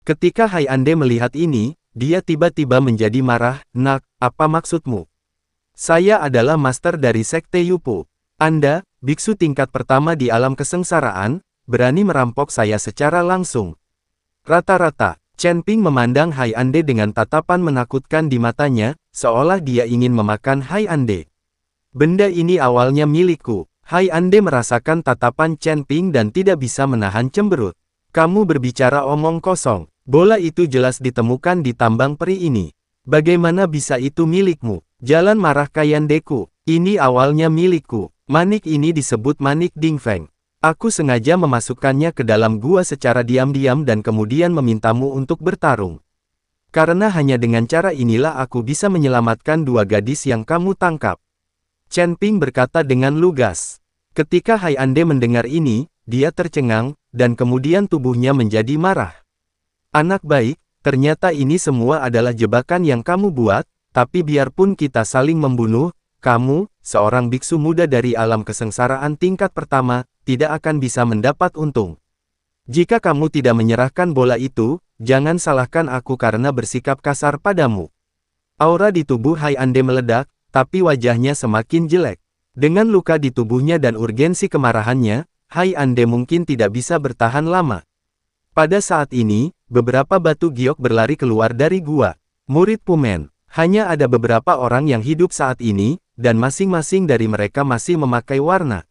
Ketika Hai Ande melihat ini, dia tiba-tiba menjadi marah. Nak, apa maksudmu? Saya adalah master dari Sekte Yupu. Anda, biksu tingkat pertama di alam kesengsaraan, berani merampok saya secara langsung. Rata-rata, Chen Ping memandang Hai Ande dengan tatapan menakutkan di matanya, seolah dia ingin memakan Hai Ande. Benda ini awalnya milikku. Hai Ande merasakan tatapan Chen Ping dan tidak bisa menahan cemberut. Kamu berbicara omong kosong. Bola itu jelas ditemukan di tambang peri ini. Bagaimana bisa itu milikmu? Jalan marah Kayandeku. Ini awalnya milikku. Manik ini disebut manik Dingfeng. Aku sengaja memasukkannya ke dalam gua secara diam-diam dan kemudian memintamu untuk bertarung. Karena hanya dengan cara inilah aku bisa menyelamatkan dua gadis yang kamu tangkap. Chen Ping berkata dengan lugas. Ketika Hai Ande mendengar ini, dia tercengang, dan kemudian tubuhnya menjadi marah. Anak baik, ternyata ini semua adalah jebakan yang kamu buat, tapi biarpun kita saling membunuh, kamu, seorang biksu muda dari alam kesengsaraan tingkat pertama, tidak akan bisa mendapat untung. Jika kamu tidak menyerahkan bola itu, jangan salahkan aku karena bersikap kasar padamu. Aura di tubuh Hai Ande meledak, tapi wajahnya semakin jelek. Dengan luka di tubuhnya dan urgensi kemarahannya, Hai Ande mungkin tidak bisa bertahan lama. Pada saat ini, beberapa batu giok berlari keluar dari gua. Murid Pumen, hanya ada beberapa orang yang hidup saat ini, dan masing-masing dari mereka masih memakai warna.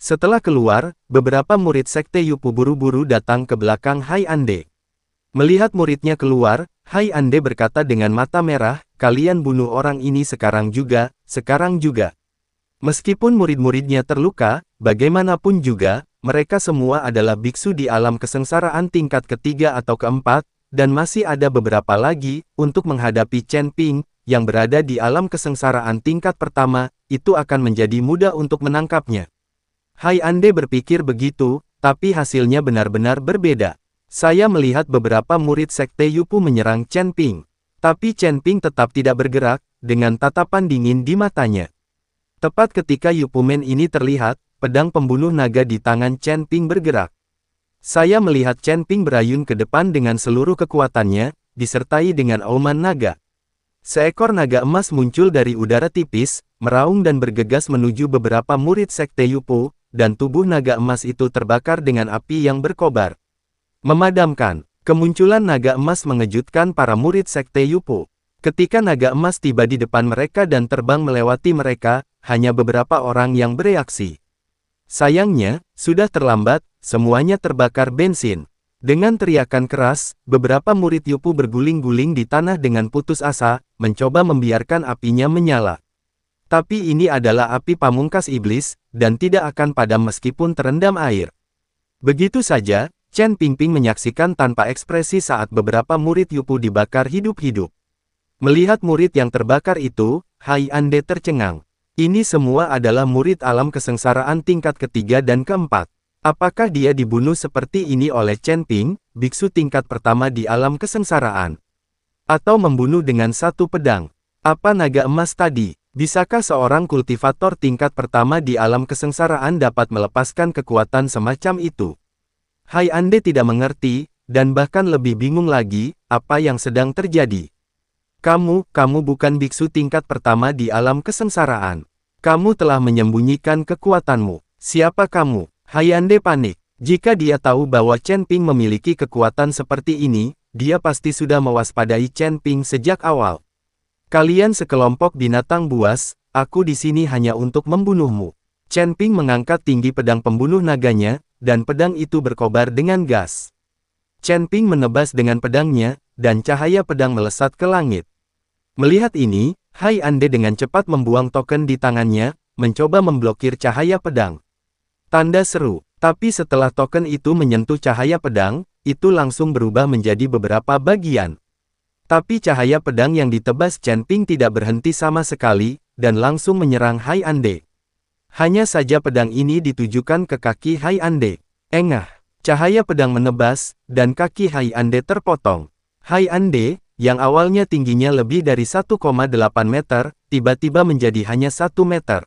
Setelah keluar, beberapa murid Sekte Yupu buru-buru datang ke belakang Hai Ande. Melihat muridnya keluar, Hai Ande berkata dengan mata merah, kalian bunuh orang ini sekarang juga, sekarang juga. Meskipun murid-muridnya terluka, bagaimanapun juga, mereka semua adalah biksu di alam kesengsaraan tingkat ketiga atau keempat, dan masih ada beberapa lagi, untuk menghadapi Chen Ping, yang berada di alam kesengsaraan tingkat pertama, itu akan menjadi mudah untuk menangkapnya. Hai Ande berpikir begitu, tapi hasilnya benar-benar berbeda. Saya melihat beberapa murid Sekte Yupu menyerang Chen Ping. Tapi Chen Ping tetap tidak bergerak, dengan tatapan dingin di matanya. Tepat ketika Yupumen ini terlihat, pedang pembunuh naga di tangan Chen Ping bergerak. Saya melihat Chen Ping berayun ke depan dengan seluruh kekuatannya, disertai dengan auman naga. Seekor naga emas muncul dari udara tipis, meraung dan bergegas menuju beberapa murid Sekte Yupu, dan tubuh naga emas itu terbakar dengan api yang berkobar. Memadamkan, kemunculan naga emas mengejutkan para murid Sekte Yupu. Ketika naga emas tiba di depan mereka dan terbang melewati mereka, hanya beberapa orang yang bereaksi. Sayangnya, sudah terlambat, semuanya terbakar bensin. Dengan teriakan keras, beberapa murid Yupu berguling-guling di tanah dengan putus asa, mencoba membiarkan apinya menyala. Tapi ini adalah api pamungkas iblis, dan tidak akan padam meskipun terendam air. Begitu saja, Chen Pingping menyaksikan tanpa ekspresi saat beberapa murid Yupu dibakar hidup-hidup. Melihat murid yang terbakar itu, Hai Ande tercengang. Ini semua adalah murid alam kesengsaraan tingkat ketiga dan keempat. Apakah dia dibunuh seperti ini oleh Chen Ping, biksu tingkat pertama di alam kesengsaraan? Atau membunuh dengan satu pedang? Apa naga emas tadi? Bisakah seorang kultivator tingkat pertama di alam kesengsaraan dapat melepaskan kekuatan semacam itu? Hai Ande tidak mengerti, dan bahkan lebih bingung lagi, apa yang sedang terjadi. Kamu bukan biksu tingkat pertama di alam kesengsaraan. Kamu telah menyembunyikan kekuatanmu. Siapa kamu? Hai Ande panik. Jika dia tahu bahwa Chen Ping memiliki kekuatan seperti ini, dia pasti sudah mewaspadai Chen Ping sejak awal. Kalian sekelompok binatang buas, aku di sini hanya untuk membunuhmu. Chen Ping mengangkat tinggi pedang pembunuh naganya, dan pedang itu berkobar dengan gas. Chen Ping menebas dengan pedangnya, dan cahaya pedang melesat ke langit. Melihat ini, Hai Ande dengan cepat membuang token di tangannya, mencoba memblokir cahaya pedang. Tanda seru, tapi setelah token itu menyentuh cahaya pedang, itu langsung berubah menjadi beberapa bagian. Tapi cahaya pedang yang ditebas Chen Ping tidak berhenti sama sekali, dan langsung menyerang Hai Ande. Hanya saja pedang ini ditujukan ke kaki Hai Ande. Engah, cahaya pedang menebas, dan kaki Hai Ande terpotong. Hai Ande, yang awalnya tingginya lebih dari 1,8 meter, tiba-tiba menjadi hanya 1 meter.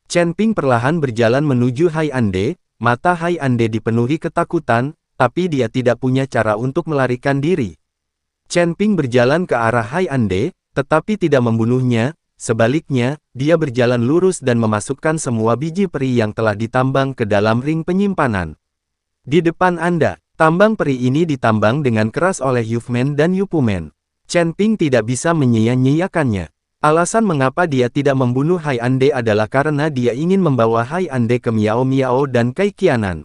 Chen Ping perlahan berjalan menuju Hai Ande, mata Hai Ande dipenuhi ketakutan, tapi dia tidak punya cara untuk melarikan diri. Chen Ping berjalan ke arah Hai Ande, tetapi tidak membunuhnya. Sebaliknya, dia berjalan lurus dan memasukkan semua biji peri yang telah ditambang ke dalam ring penyimpanan. Di depan Anda, tambang peri ini ditambang dengan keras oleh Yufman dan Yupumen. Chen Ping tidak bisa menyia-nyiakannya. Alasan mengapa dia tidak membunuh Hai Ande adalah karena dia ingin membawa Hai Ande ke Miao Miao dan Kai Qianan.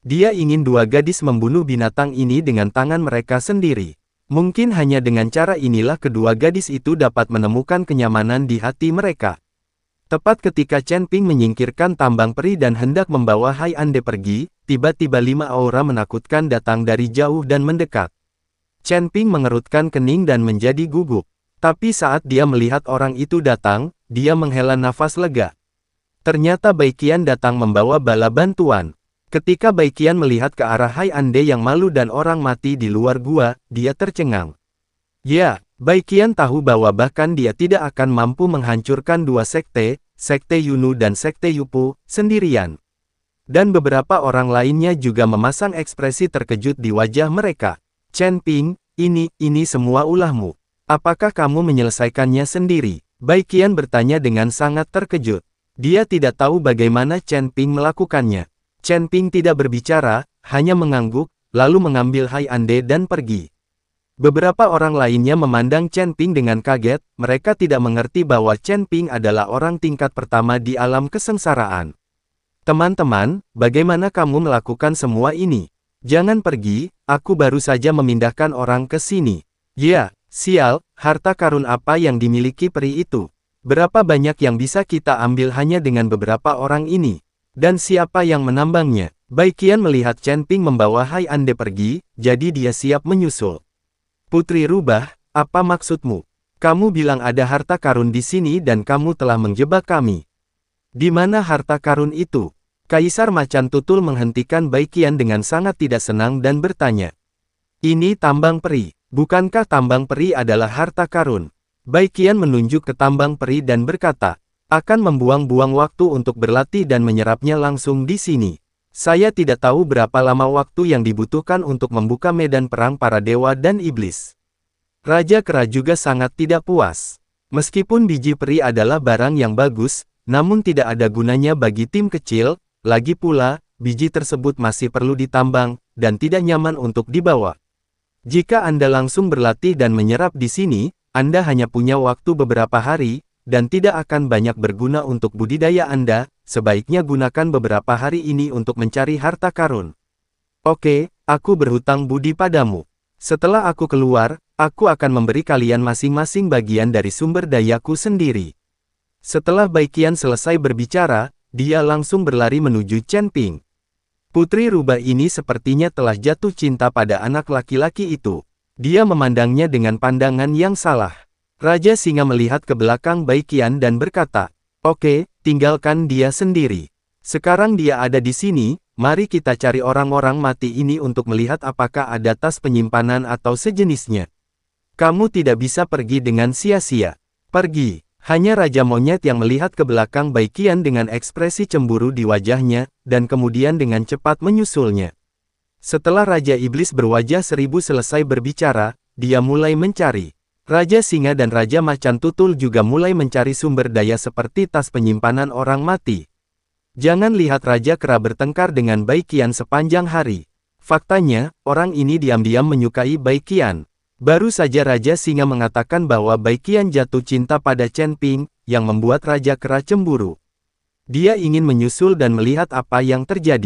Dia ingin dua gadis membunuh binatang ini dengan tangan mereka sendiri. Mungkin hanya dengan cara inilah kedua gadis itu dapat menemukan kenyamanan di hati mereka. Tepat ketika Chen Ping menyingkirkan tambang peri dan hendak membawa Hai Ande pergi, tiba-tiba 5 aura menakutkan datang dari jauh dan mendekat. Chen Ping mengerutkan kening dan menjadi gugup. Tapi saat dia melihat orang itu datang, dia menghela nafas lega. Ternyata Baiqian datang membawa bala bantuan. Ketika Baiqian melihat ke arah Hai Ande yang malu dan orang mati di luar gua, dia tercengang. Ya, Baiqian tahu bahwa bahkan dia tidak akan mampu menghancurkan dua sekte, Sekte Yunu dan Sekte Yupu, sendirian. Dan beberapa orang lainnya juga memasang ekspresi terkejut di wajah mereka. Chen Ping, ini semua ulahmu. Apakah kamu menyelesaikannya sendiri? Baiqian bertanya dengan sangat terkejut. Dia tidak tahu bagaimana Chen Ping melakukannya. Chen Ping tidak berbicara, hanya mengangguk, lalu mengambil Hai Ande dan pergi. Beberapa orang lainnya memandang Chen Ping dengan kaget, mereka tidak mengerti bahwa Chen Ping adalah orang tingkat pertama di alam kesengsaraan. Teman-teman, bagaimana kamu melakukan semua ini? Jangan pergi, aku baru saja memindahkan orang ke sini. Ya, sial, harta karun apa yang dimiliki peri itu? Berapa banyak yang bisa kita ambil hanya dengan beberapa orang ini? Dan siapa yang menambangnya? Baiqian melihat Chen Ping membawa Hai Ande pergi, jadi dia siap menyusul. Putri Rubah, apa maksudmu? Kamu bilang ada harta karun di sini dan kamu telah menjebak kami. Di mana harta karun itu? Kaisar Macan Tutul menghentikan Baiqian dengan sangat tidak senang dan bertanya. Ini tambang peri. Bukankah tambang peri adalah harta karun? Baiqian menunjuk ke tambang peri dan berkata, akan membuang-buang waktu untuk berlatih dan menyerapnya langsung di sini. Saya tidak tahu berapa lama waktu yang dibutuhkan untuk membuka medan perang para dewa dan iblis. Raja Kera juga sangat tidak puas. Meskipun biji peri adalah barang yang bagus, namun tidak ada gunanya bagi tim kecil. Lagi pula, biji tersebut masih perlu ditambang, dan tidak nyaman untuk dibawa. Jika Anda langsung berlatih dan menyerap di sini, Anda hanya punya waktu beberapa hari, dan tidak akan banyak berguna untuk budidaya Anda, sebaiknya gunakan beberapa hari ini untuk mencari harta karun. Oke, aku berhutang budi padamu. Setelah aku keluar, aku akan memberi kalian masing-masing bagian dari sumber dayaku sendiri. Setelah Baiqian selesai berbicara, dia langsung berlari menuju Chen Ping. Putri Rubah ini sepertinya telah jatuh cinta pada anak laki-laki itu. Dia memandangnya dengan pandangan yang salah. Raja Singa melihat ke belakang Baiqian dan berkata, oke, tinggalkan dia sendiri. Sekarang dia ada di sini, mari kita cari orang-orang mati ini untuk melihat apakah ada tas penyimpanan atau sejenisnya. Kamu tidak bisa pergi dengan sia-sia. Pergi. Hanya Raja Monyet yang melihat ke belakang Baiqian dengan ekspresi cemburu di wajahnya, dan kemudian dengan cepat menyusulnya. Setelah Raja Iblis berwajah seribu selesai berbicara, dia mulai mencari. Raja Singa dan Raja Macan Tutul juga mulai mencari sumber daya seperti tas penyimpanan orang mati. Jangan lihat Raja Kera bertengkar dengan Baiqian sepanjang hari. Faktanya, orang ini diam-diam menyukai Baiqian. Baru saja Raja Singa mengatakan bahwa Baiqian jatuh cinta pada Chen Ping, yang membuat Raja Kera cemburu. Dia ingin menyusul dan melihat apa yang terjadi.